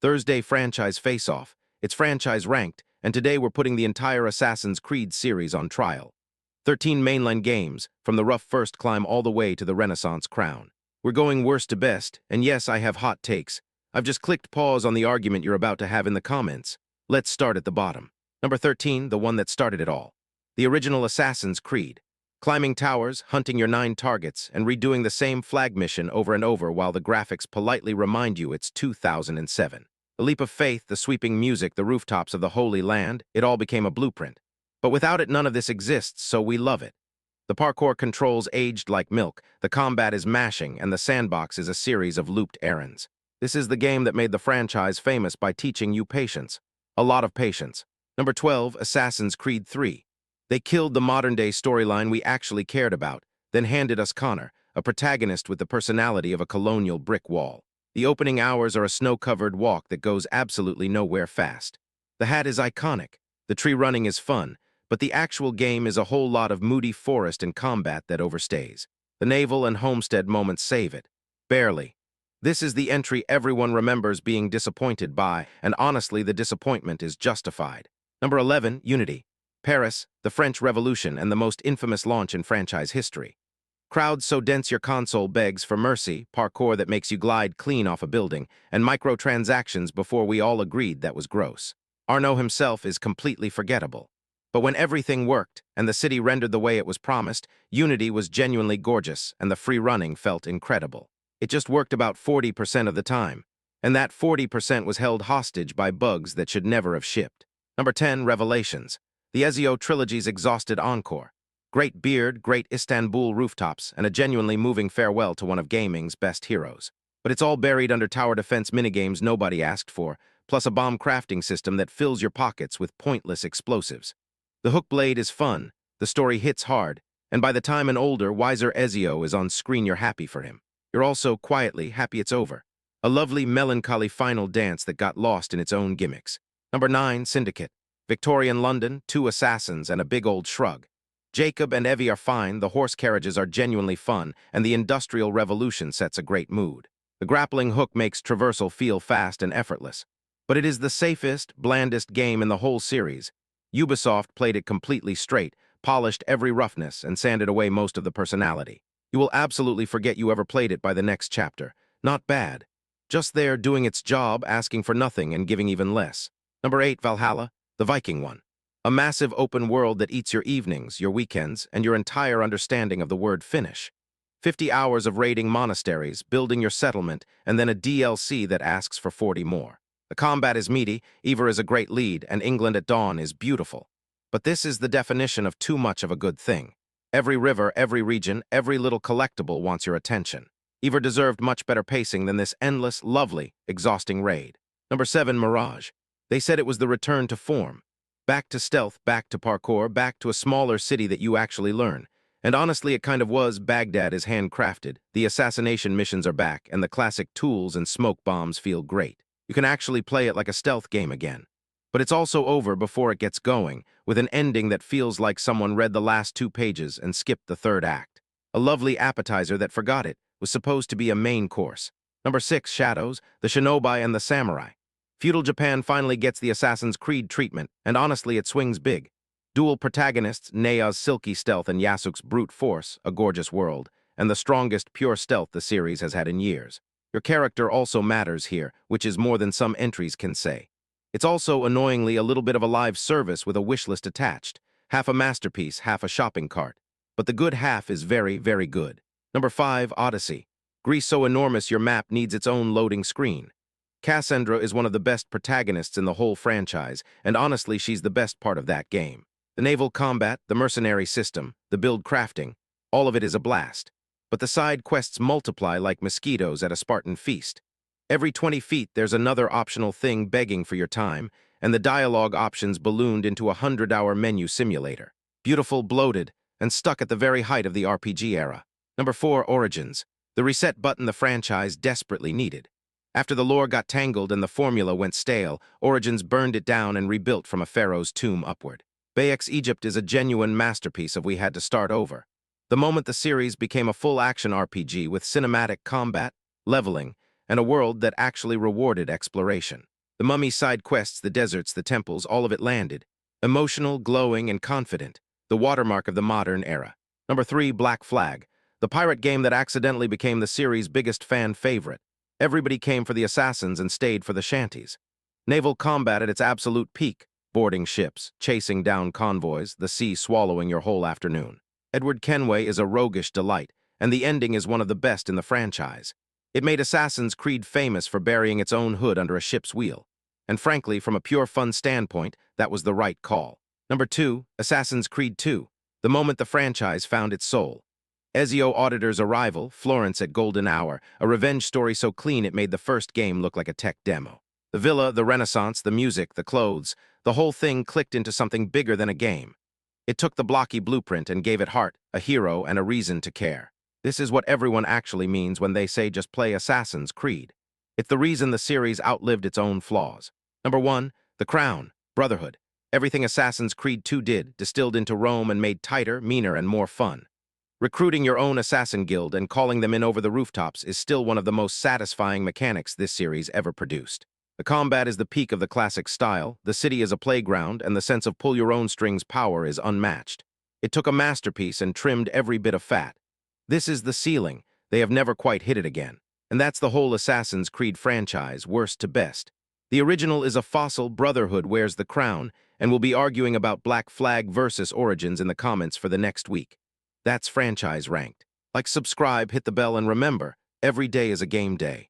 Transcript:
Thursday franchise face-off. It's franchise ranked, and today we're putting the entire Assassin's Creed series on trial. 13 mainline games, from the rough first climb all the way to the Renaissance crown. We're going worst to best, and yes, I have hot takes. I've just clicked pause on the argument you're about to have in the comments. Let's start at the bottom. Number 13, the one that started it all. The original Assassin's Creed. Climbing towers, hunting your 9 targets, and redoing the same flag mission over and over while the graphics politely remind you it's 2007. The leap of faith, the sweeping music, the rooftops of the Holy Land, it all became a blueprint. But without it, none of this exists, so we love it. The parkour controls aged like milk, the combat is mashing, and the sandbox is a series of looped errands. This is the game that made the franchise famous by teaching you patience. A lot of patience. Number 12, Assassin's Creed 3. They killed the modern-day storyline we actually cared about, then handed us Connor, a protagonist with the personality of a colonial brick wall. The opening hours are a snow-covered walk that goes absolutely nowhere fast. The hat is iconic, the tree running is fun, but the actual game is a whole lot of moody forest and combat that overstays. The naval and homestead moments save it. Barely. This is the entry everyone remembers being disappointed by, and honestly, the disappointment is justified. Number 11, Unity. Paris, the French Revolution, and the most infamous launch in franchise history. Crowds so dense your console begs for mercy, parkour that makes you glide clean off a building, and microtransactions before we all agreed that was gross. Arnaud himself is completely forgettable. But when everything worked, and the city rendered the way it was promised, Unity was genuinely gorgeous, and the free running felt incredible. It just worked about 40% of the time, and that 40% was held hostage by bugs that should never have shipped. Number 10, Revelations. The Ezio trilogy's exhausted encore. Great beard, great Istanbul rooftops, and a genuinely moving farewell to one of gaming's best heroes. But it's all buried under tower defense minigames nobody asked for, plus a bomb crafting system that fills your pockets with pointless explosives. The hook blade is fun, the story hits hard, and by the time an older, wiser Ezio is on screen, you're happy for him. You're also quietly happy it's over. A lovely, melancholy final dance that got lost in its own gimmicks. Number 9, Syndicate. Victorian London, 2 assassins, and a big old shrug. Jacob and Evie are fine, the horse carriages are genuinely fun, and the Industrial Revolution sets a great mood. The grappling hook makes traversal feel fast and effortless. But it is the safest, blandest game in the whole series. Ubisoft played it completely straight, polished every roughness, and sanded away most of the personality. You will absolutely forget you ever played it by the next chapter. Not bad. Just there doing its job, asking for nothing and giving even less. Number 8, Valhalla. The Viking one. A massive open world that eats your evenings, your weekends, and your entire understanding of the word finish. 50 hours of raiding monasteries, building your settlement, and then a DLC that asks for 40 more. The combat is meaty, Eivor is a great lead, and England at dawn is beautiful. But this is the definition of too much of a good thing. Every river, every region, every little collectible wants your attention. Eivor deserved much better pacing than this endless, lovely, exhausting raid. Number 7, Mirage. They said it was the return to form. Back to stealth, back to parkour, back to a smaller city that you actually learn. And honestly, it kind of was. Baghdad is handcrafted, the assassination missions are back, and the classic tools and smoke bombs feel great. You can actually play it like a stealth game again. But it's also over before it gets going, with an ending that feels like someone read the last 2 pages and skipped the 3rd act. A lovely appetizer that forgot it was supposed to be a main course. Number 6, Shadows, the Shinobi and the Samurai. Feudal Japan finally gets the Assassin's Creed treatment, and honestly, it swings big. Dual protagonists, Nea's silky stealth and Yasuk's brute force, a gorgeous world, and the strongest pure stealth the series has had in years. Your character also matters here, which is more than some entries can say. It's also, annoyingly, a little bit of a live service with a wishlist attached. Half a masterpiece, half a shopping cart. But the good half is very, very good. Number 5, Odyssey. Greece so enormous your map needs its own loading screen. Cassandra is one of the best protagonists in the whole franchise, and honestly, she's the best part of that game. The naval combat, the mercenary system, the build crafting, all of it is a blast. But the side quests multiply like mosquitoes at a Spartan feast. Every 20 feet, there's another optional thing begging for your time, and the dialogue options ballooned into a 100-hour menu simulator. Beautiful, bloated, and stuck at the very height of the RPG era. Number 4, Origins. The reset button the franchise desperately needed. After the lore got tangled and the formula went stale, Origins burned it down and rebuilt from a pharaoh's tomb upward. Bayek's Egypt is a genuine masterpiece of we had to start over. The moment the series became a full-action RPG with cinematic combat, leveling, and a world that actually rewarded exploration. The mummy side quests, the deserts, the temples, all of it landed. Emotional, glowing, and confident. The watermark of the modern era. Number 3, Black Flag. The pirate game that accidentally became the series' biggest fan favorite. Everybody came for the assassins and stayed for the shanties. Naval combat at its absolute peak. Boarding ships, chasing down convoys, the sea swallowing your whole afternoon. Edward Kenway is a roguish delight, and the ending is one of the best in the franchise. It made Assassin's Creed famous for burying its own hood under a ship's wheel. And frankly, from a pure fun standpoint, that was the right call. Number 2, Assassin's Creed 2. The moment the franchise found its soul. Ezio Auditor's arrival, Florence at golden hour, a revenge story so clean it made the first game look like a tech demo. The villa, the Renaissance, the music, the clothes, the whole thing clicked into something bigger than a game. It took the blocky blueprint and gave it heart, a hero, and a reason to care. This is what everyone actually means when they say just play Assassin's Creed. It's the reason the series outlived its own flaws. Number 1, The Crown, Brotherhood. Everything Assassin's Creed 2 did, distilled into Rome and made tighter, meaner, and more fun. Recruiting your own assassin guild and calling them in over the rooftops is still one of the most satisfying mechanics this series ever produced. The combat is the peak of the classic style, the city is a playground, and the sense of pull-your-own-strings power is unmatched. It took a masterpiece and trimmed every bit of fat. This is the ceiling. They have never quite hit it again. And that's the whole Assassin's Creed franchise, worst to best. The original is a fossil, Brotherhood wears the crown, and we'll be arguing about Black Flag versus Origins in the comments for the next week. That's franchise ranked. Like, subscribe, hit the bell, and remember, every day is a game day.